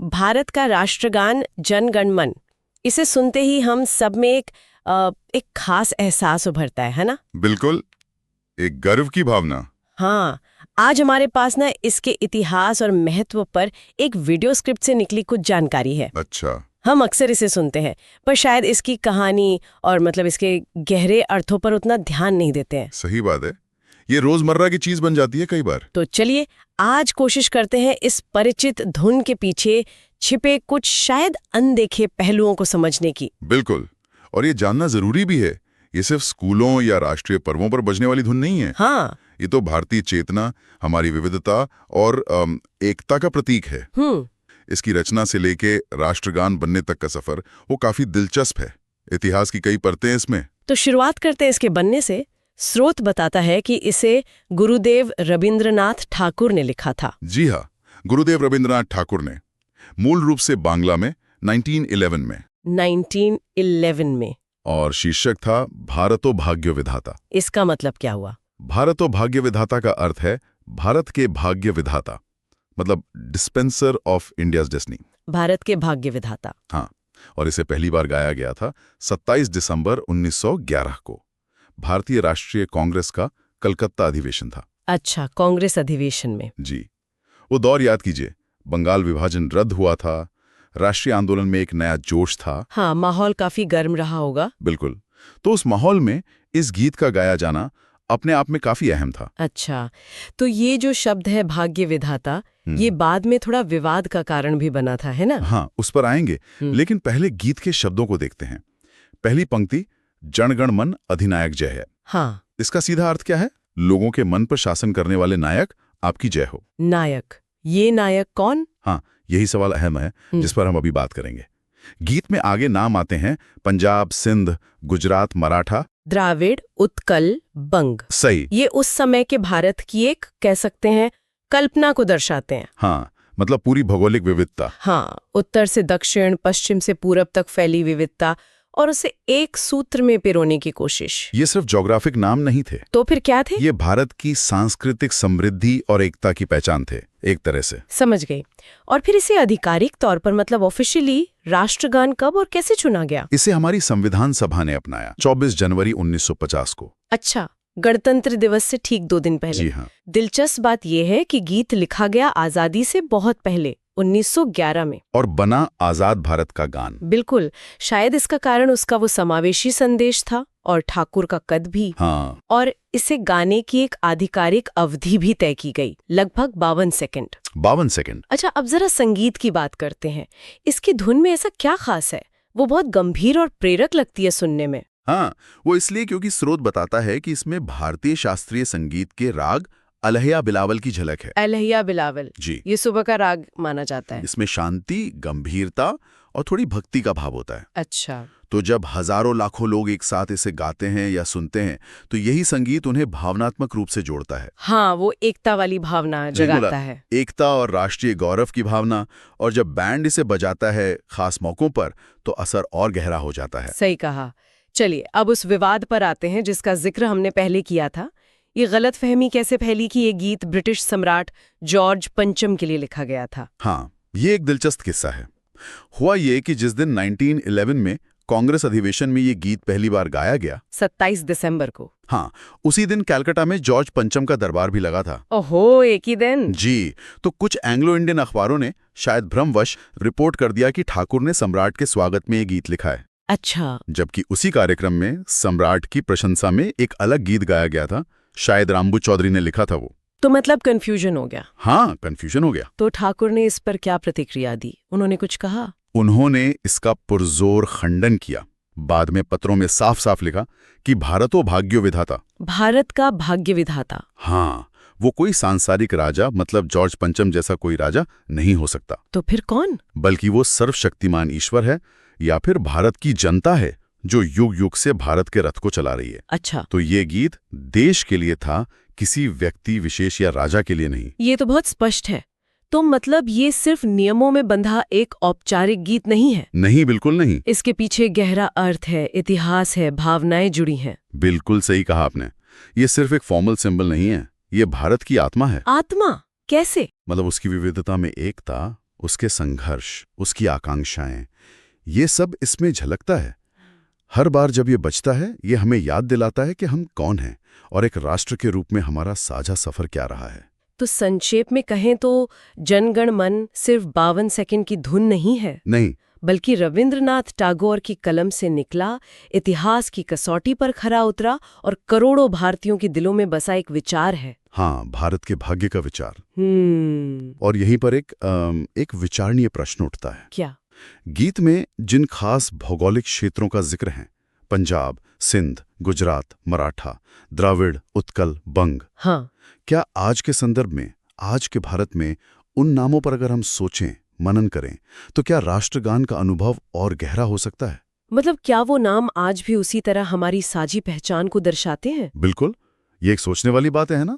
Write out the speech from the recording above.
भारत का राष्ट्रगान जन गण मन, इसे सुनते ही हम सब में एक खास एहसास उभरता है ना? बिल्कुल, एक गर्व की भावना। हाँ, आज हमारे पास ना इसके इतिहास और महत्व पर एक वीडियो स्क्रिप्ट से निकली कुछ जानकारी है। अच्छा। हम अक्सर इसे सुनते हैं, पर शायद इसकी कहानी और मतलब इसके गहरे अर्थों पर उतना ध्यान नहीं देते हैं। सही बात है, ये रोजमर्रा की चीज बन जाती है कई बार। तो चलिए आज कोशिश करते हैं इस परिचित धुन के पीछे छिपे कुछ शायद अनदेखे पहलुओं को समझने की। बिल्कुल, और ये जानना जरूरी भी है, ये सिर्फ स्कूलों या राष्ट्रीय पर्वों पर बजने वाली धुन नहीं है। हाँ, ये तो भारतीय चेतना, हमारी विविधता और एकता का प्रतीक है। इसकी रचना से लेके राष्ट्रगान बनने तक का सफर वो काफी दिलचस्प है। इतिहास की कई परतें इसमें। तो शुरुआत करते हैं इसके बनने से। स्रोत बताता है कि इसे गुरुदेव रविंद्रनाथ ठाकुर ने लिखा था। जी हाँ, गुरुदेव रविंद्रनाथ ठाकुर ने, मूल रूप से बांग्ला में 1911 में। 1911 में। और शीर्षक था भारतो भाग्य विधाता। इसका मतलब क्या हुआ? भारतो भाग्य विधाता का अर्थ है भारत के भाग्य विधाता, मतलब dispenser of India's destiny. Bharat के भाग्य विधाता। हाँ, और इसे पहली बार गाया गया था 27 दिसंबर 1911 को। भारतीय राष्ट्रीय कांग्रेस का कलकत्ता अधिवेशन था। अच्छा, कांग्रेस अधिवेशन में। जी, वो दौर याद कीजिए, बंगाल विभाजन रद्द हुआ था, राष्ट्रीय आंदोलन में एक नया जोश था। हाँ, माहौल काफी गर्म रहा होगा। बिल्कुल, तो उस माहौल में इस गीत का गाया जाना अपने आप में काफी अहम था। अच्छा, तो ये जो शब्द है भाग्य विधाता, ये बाद में थोड़ा विवाद का कारण भी बना था, है ना? हाँ, उस पर आएंगे, लेकिन पहले गीत के शब्दों को देखते हैं। पहली पंक्ति, जनगण मन अधिनायक जय है। हाँ, इसका सीधा अर्थ क्या है? लोगों के मन पर शासन करने वाले नायक आपकी जय हो। नायक, ये नायक कौन? हाँ, यही सवाल अहम है जिस पर हम अभी बात करेंगे। गीत में आगे नाम आते हैं पंजाब, सिंध, गुजरात, मराठा, द्राविड़, उत्कल, बंग। सही। ये उस समय के भारत की एक, कह सकते हैं, कल्पना को दर्शाते हैं। हाँ, मतलब पूरी भौगोलिक विविधता। हाँ, उत्तर से दक्षिण, पश्चिम से पूरब तक फैली विविधता और उसे एक सूत्र में पिरोने की कोशिश। ये सिर्फ ज्योग्राफिक नाम नहीं थे। तो फिर क्या थे? ये भारत की सांस्कृतिक समृद्धि और एकता की पहचान थे, एक तरह से। समझ गई। और फिर इसे आधिकारिक तौर पर, मतलब ऑफिशियली, राष्ट्रगान कब और कैसे चुना गया? इसे हमारी संविधान सभा ने अपनाया 24 जनवरी 1950 को। अच्छा, गणतंत्र दिवस से ठीक 2 दिन पहले। जी हाँ। दिलचस्प बात यह है कि गीत लिखा गया आजादी से बहुत पहले, 1911 में, और बना आजाद भारत का गान। बिल्कुल। शायद इसका कारण उसका वो समावेशी संदेश था और ठाकुर का कद भी। हाँ। और इसे गाने की एक आधिकारिक अवधि भी तय की गई, लगभग 52 सेकंड। 52 सेकंड। अच्छा, अब जरा संगीत की बात करते हैं। इसकी धुन में ऐसा क्या खास है? वो बहुत गंभीर और प्रेरक लगती है सुनने में। हाँ, वो इसलिए क्योंकि स्रोत बताता है कि इसमें भारतीय शास्त्रीय संगीत के राग अलहैया बिलावल की झलक है। अलहैया बिलावल, जी, ये सुबह का राग माना जाता है। इसमें शांति, गंभीरता और थोड़ी भक्ति का भाव होता है। अच्छा, तो जब हजारों लाखों लोग एक साथ इसे गाते हैं या सुनते हैं, तो यही संगीत उन्हें भावनात्मक रूप से जोड़ता है। हाँ, वो एकता वाली भावना जगाता है। एकता और राष्ट्रीय गौरव की भावना। और जब बैंड इसे बजाता है खास मौकों पर, तो असर और गहरा हो जाता है। सही कहा। चलिए अब उस विवाद पर आते हैं जिसका जिक्र हमने पहले किया था। ये गलतफहमी कैसे फैली कि ये गीत ब्रिटिश सम्राट जॉर्ज पंचम के लिए लिखा गया था। हाँ, ये एक दिलचस्प किस्सा है। हुआ ये कि जिस दिन 1911 में कांग्रेस अधिवेशन में ये गीत पहली बार गाया गया, 27 दिसंबर को। हाँ, उसी दिन कलकत्ता में जॉर्ज पंचम का दरबार भी लगा था। ओहो, एक ही दिन। जी, तो कुछ एंग्लो इंडियन अखबारों ने शायद भ्रमवश रिपोर्ट कर दिया कि ठाकुर ने सम्राट के स्वागत में ये गीत लिखा है। अच्छा, जबकि उसी कार्यक्रम में सम्राट की प्रशंसा में एक अलग गीत गाया गया था, शायद रामबू चौधरी ने लिखा था वो। तो मतलब कंफ्यूजन हो गया। हाँ, कंफ्यूजन हो गया। तो ठाकुर ने इस पर क्या प्रतिक्रिया दी? उन्होंने कुछ कहा? उन्होंने इसका पुरजोर खंडन किया। बाद में पत्रों में साफ साफ लिखा कि भारतो भाग्यो विधाता। भारत का भाग्य विधाता। हाँ, वो कोई सांसारिक राजा, मतलब जॉर्ज पंचम जैसा कोई राजा नहीं हो सकता। तो फिर कौन? बल्कि वो सर्वशक्तिमान ईश्वर है, या फिर भारत की जनता है जो युग युग से भारत के रथ को चला रही है। अच्छा, तो ये गीत देश के लिए था, किसी व्यक्ति विशेष या राजा के लिए नहीं। ये तो बहुत स्पष्ट है। तो मतलब ये सिर्फ नियमों में बंधा एक औपचारिक गीत नहीं है? नहीं, बिल्कुल नहीं। इसके पीछे गहरा अर्थ है, इतिहास है, भावनाएं जुड़ी हैं। बिल्कुल सही कहा आपने। ये सिर्फ एक फॉर्मल सिंबल नहीं है, ये भारत की आत्मा है। आत्मा? कैसे? मतलब उसकी विविधता में एकता, उसके संघर्ष, उसकी आकांक्षाएं, ये सब इसमें झलकता है। हर बार जब ये बजता है, ये हमें याद दिलाता है कि हम कौन हैं और एक राष्ट्र के रूप में हमारा साझा सफर क्या रहा है। तो संक्षेप में कहें तो जन गण मन सिर्फ 52 सेकंड की धुन नहीं है, नहीं, बल्कि रविंद्रनाथ टैगोर की कलम से निकला, इतिहास की कसौटी पर खरा उतरा और करोड़ों भारतीयों के दिलों में बसा एक विचार है। हाँ, भारत के भाग्य का विचार। हम्म। और यहीं पर एक विचारणीय प्रश्न उठता है। क्या? गीत में जिन खास भौगोलिक क्षेत्रों का जिक्र है, पंजाब, सिंध, गुजरात, मराठा, द्राविड़, उत्कल, बंग, हाँ, क्या आज के संदर्भ में, आज के भारत में उन नामों पर अगर हम सोचें, मनन करें, तो क्या राष्ट्रगान का अनुभव और गहरा हो सकता है? मतलब क्या वो नाम आज भी उसी तरह हमारी साझी पहचान को दर्शाते हैं? बिल्कुल, ये एक सोचने वाली बात है ना?